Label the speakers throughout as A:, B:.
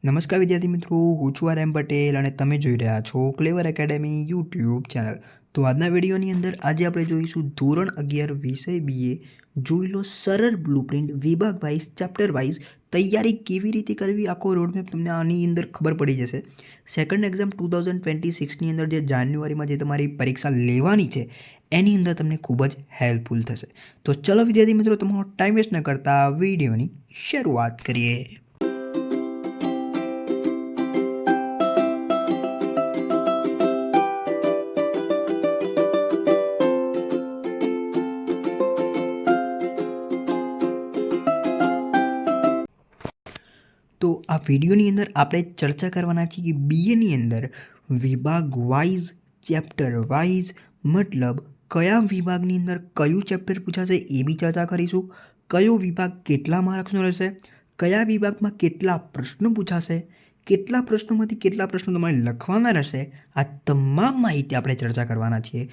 A: નમસ્કાર વિદ્યાર્થી મિત્રો, હું છું આર એમ પટેલ અને તમે જોઈ રહ્યા છો ક્લેવર એકેડેમી યુટ્યુબ ચેનલ. તો આજના વિડીયોની અંદર આજે આપણે જોઈશું ધોરણ 11 વિષય બીએ જોઈ લો સરળ બ્લુપ્રિન્ટ વિભાગ વાઇઝ ચેપ્ટર વાઇઝ તૈયારી કેવી રીતે કરવી, આખો રોડમેપ તમને આની અંદર ખબર પડી જશે. સેકન્ડ એક્ઝામ 2026ની અંદર જે જાન્યુઆરીમાં જે તમારી પરીક્ષા લેવાની છે એની અંદર તમને ખૂબ જ હેલ્પફુલ થશે. તો ચલો વિદ્યાર્થી મિત્રો, તમારો ટાઈમ વેસ્ટ ન કરતા વિડીયોની શરૂઆત કરીએ. તો આ વિડીયોની અંદર આપણે ચર્ચા કરવાના છીએ કે બીએની અંદર વિભાગ વાઇઝ ચેપ્ટર વાઇઝ મતલબ કયા વિભાગની અંદર કયું ચેપ્ટર પૂછાશે એ બી ચર્ચા કરીશું. કયો વિભાગ કેટલા માર્ક્સનો રહેશે, કયા વિભાગમાં કેટલા પ્રશ્નો પૂછાશે, કેટલા પ્રશ્નોમાંથી કેટલા પ્રશ્નો તમારે લખવાના રહેશે, આ તમામ માહિતી આપણે ચર્ચા કરવાના છીએ.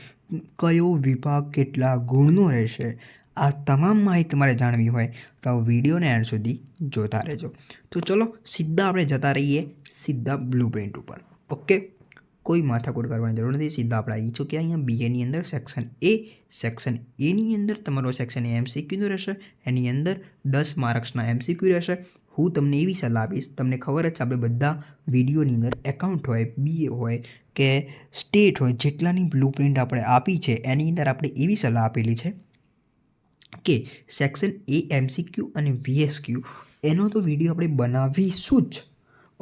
A: કયો વિભાગ કેટલા ગુણનો રહેશે, આ તમામ માહિતી તમારે જાણવી હોય તો વિડીયોને એન્ડ સુધી જોતા રહેજો. તો ચલો સીધા આપણે જતા રહીએ સીધા બ્લુપ્રિન્ટ ઉપર. ઓકે, કોઈ માથાકૂટ કરવાની જરૂર નથી. સીધા આપણે આવી ચૂક્યા અહીંયા બીએની અંદર સેક્શન એ. સેક્શન એની અંદર તમારો સેક્શન એ એમસીક્યુનો રહેશે. એની અંદર 10 માર્ક્સના એમસીક્યુ રહેશે. હું તમને એવી સલાહ આપીશ, તમને ખબર જ છે આપણે બધા વિડીયોની અંદર એકાઉન્ટ હોય, બીએ હોય કે સ્ટેટ હોય, જેટલાની બ્લુપ્રિન્ટ આપણે આપી છે એની અંદર આપણે એવી સલાહ આપેલી છે કે સેક્શન એ એમસીક્યુ અને વીએસક્યુ એનો તો વિડીયો આપણે બનાવીશું જ.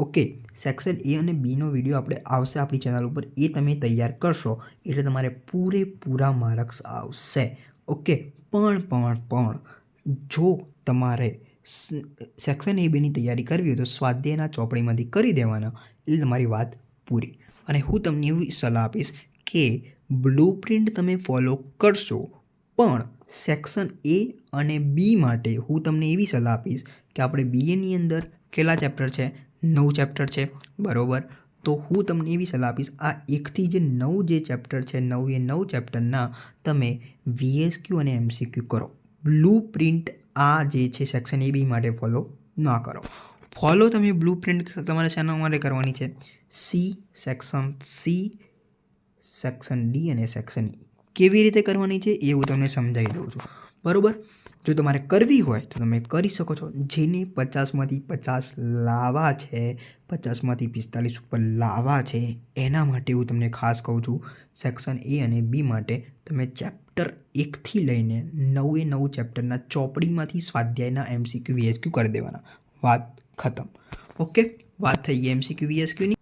A: ઓકે, સેક્શન એ અને બીનો વિડીયો આપણે આવશે આપણી ચેનલ ઉપર, એ તમે તૈયાર કરશો એટલે તમારે પૂરેપૂરા માર્ક્સ આવશે. ઓકે, પણ જો તમારે સેક્શન એ બીની તૈયારી કરવી હોય તો સ્વાધ્યાયના ચોપડીમાંથી કરી દેવાના એટલે તમારી વાત પૂરી. અને હું તમને એવી સલાહ આપીશ કે બ્લુપ્રિન્ટ તમે ફોલો કરશો, પણ સેક્શન એ અને બી માટે હું તમને એવી સલાહ આપીશ કે આપણે બીએની અંદર કેટલા ચેપ્ટર છે? 9 ચેપ્ટર છે, બરાબર. તો હું તમને એવી સલાહ આપીશ, આ 1થી જે 9 જે ચેપ્ટર છે, 9 ચેપ્ટરના તમે વીએસક્યુ અને એમસીક્યુ કરો. બ્લુપ્રિન્ટ આ જે છે સેક્શન એ બી માટે ફોલો ના કરો. ફોલો તમે બ્લુપ્રિન્ટ તમારે શેના માટે કરવાની છે? સેક્શન સી, સેક્શન ડી અને સેક્શન ઈ કેવી રીતે કરવાની છે એ હું તમને સમજાવી દઉં છું, બરાબર. જો તમારે કરવી હોય તો તમે કરી શકો છો. જેને 50માંથી 50 લાવવા છે, 50માંથી 45 ઉપર લાવવા છે, એના માટે હું તમને ખાસ કહું છું સેક્શન એ અને બી માટે તમે ચેપ્ટર 1થી લઈને 9 ચેપ્ટરના ચોપડીમાંથી સ્વાધ્યાયના એમસીક્યુ વીએસક્યુ કરી દેવાના. વાત ખતમ. ઓકે, વાત થઈ ગઈ એમસીક્યુ વીએસક્યુની.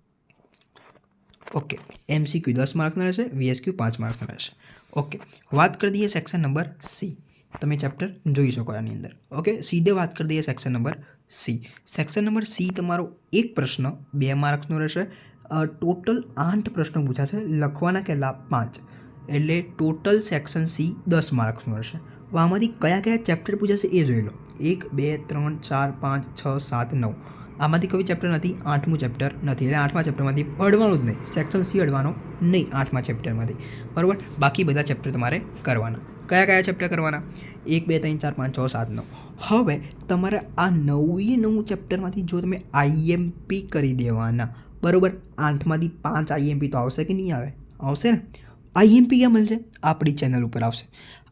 A: ઓકે, એમસીક્યુ 10 માર્ક્સના રહેશે, વીએસક્યુ 5 માર્ક્સના રહેશે. ઓકે, વાત કરી દઈએ સેક્શન નંબર સી. તમે ચેપ્ટર જોઈ શકો આની અંદર. ઓકે, સીધે વાત કરી દઈએ section number C. Section number C તમારો એક પ્રશ્ન 2 માર્ક્સનો રહેશે. ટોટલ 8 પ્રશ્નો પૂછાશે, લખવાના કેટલા? 5. એટલે ટોટલ સેક્શન સી 10 માર્ક્સનો રહેશે. આમાંથી કયા ચેપ્ટર પૂછાશે એ જોઈ લો. 1 2 3 4 5 6 7 9. આમાંથી કોઈ ચેપ્ટર નથી, 8મું ચેપ્ટર નથી, એટલે 8મા ચેપ્ટરમાંથી અડવાનું જ નહીં. સેક્શન સી અડવાનો નહીં 8મા ચેપ્ટરમાંથી, બરાબર. બાકી બધા ચેપ્ટર તમારે કરવાના. કયા ચેપ્ટર કરવાના? 1 2 3 4 5 6 7 9. હવે તમારે આ 9 ચેપ્ટરમાંથી જો તમે આઈએમપી કરી દેવાના, બરાબર. 8માંથી 5 આઈએમપી તો આવશે કે નહીં આવે? આવશે ને. આઈએમપી ક્યાં મળશે? આપણી ચેનલ ઉપર આવશે.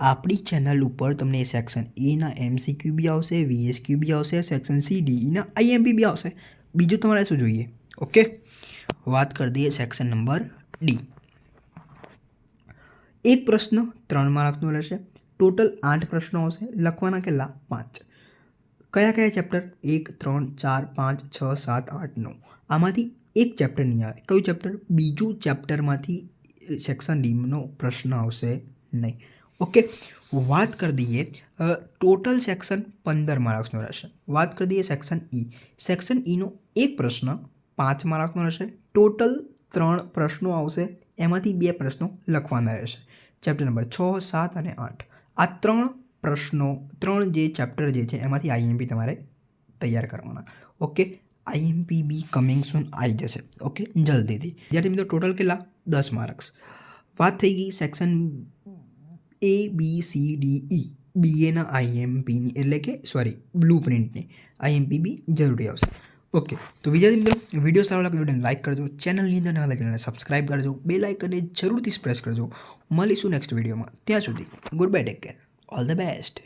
A: આપણી ચેનલ ઉપર તમને સેક્શન એના એમસીક્યુ બી આવશે, વીએસક્યુ બી આવશે, સેક્શન સી ડીના આઈએમપી બી આવશે. બીજું તમારે શું જોઈએ? ઓકે, વાત કરી દઈએ સેક્શન નંબર ડી. એક પ્રશ્ન 3 માર્ક્સનો રહેશે. ટોટલ 8 પ્રશ્નો આવશે, લખવાના કેટલા? 5. કયા ચેપ્ટર? 1 3 4 5 6 7 8 9. આમાંથી એક ચેપ્ટર નહીં આવે. કયું ચેપ્ટર? બીજું ચેપ્ટરમાંથી સેક્શન ડીનો પ્રશ્ન આવશે નહીં. ઓકે, વાત કરી દઈએ ટોટલ સેક્શન 15 માર્ક્સનો રહેશે. વાત કરી દઈએ સેક્શન ઈ. સેક્શન ઈનો એક પ્રશ્ન 5 માર્ક્સનો રહેશે. ટોટલ 3 પ્રશ્નો આવશે, એમાંથી 2 પ્રશ્નો લખવાના રહેશે. ચેપ્ટર નંબર 6 7 અને 8. આ 3 પ્રશ્નો 3 જે ચેપ્ટર જે છે એમાંથી આઈએમપી તમારે તૈયાર કરવાના. ઓકે, આઈએમપી બી કમિંગ સૂન આવી જશે. ઓકે, જલ્દીથી. જ્યાંથી મિત્રો ટોટલ કેટલા? 10 માર્ક્સ. વાત થઈ ગઈ section A B C D E. બીએના આઈએમપીની એટલે કે બ્લુપ્રિન્ટની આઈએમપી બી જરૂરી આવશે. ઓકે, તો વિદ્યાર્થી મિત્રો, વિડીયો સારો લાગે વિડીયોને લાઇક કરજો, ચેનલની અંદર નવા ચેનલને સબસ્ક્રાઇબ કરજો, બેલ આઇકનને જરૂરથી પ્રેસ કરજો. મળીશું નેક્સ્ટ વિડીયોમાં. ત્યાં સુધી good bye, take care, all the best.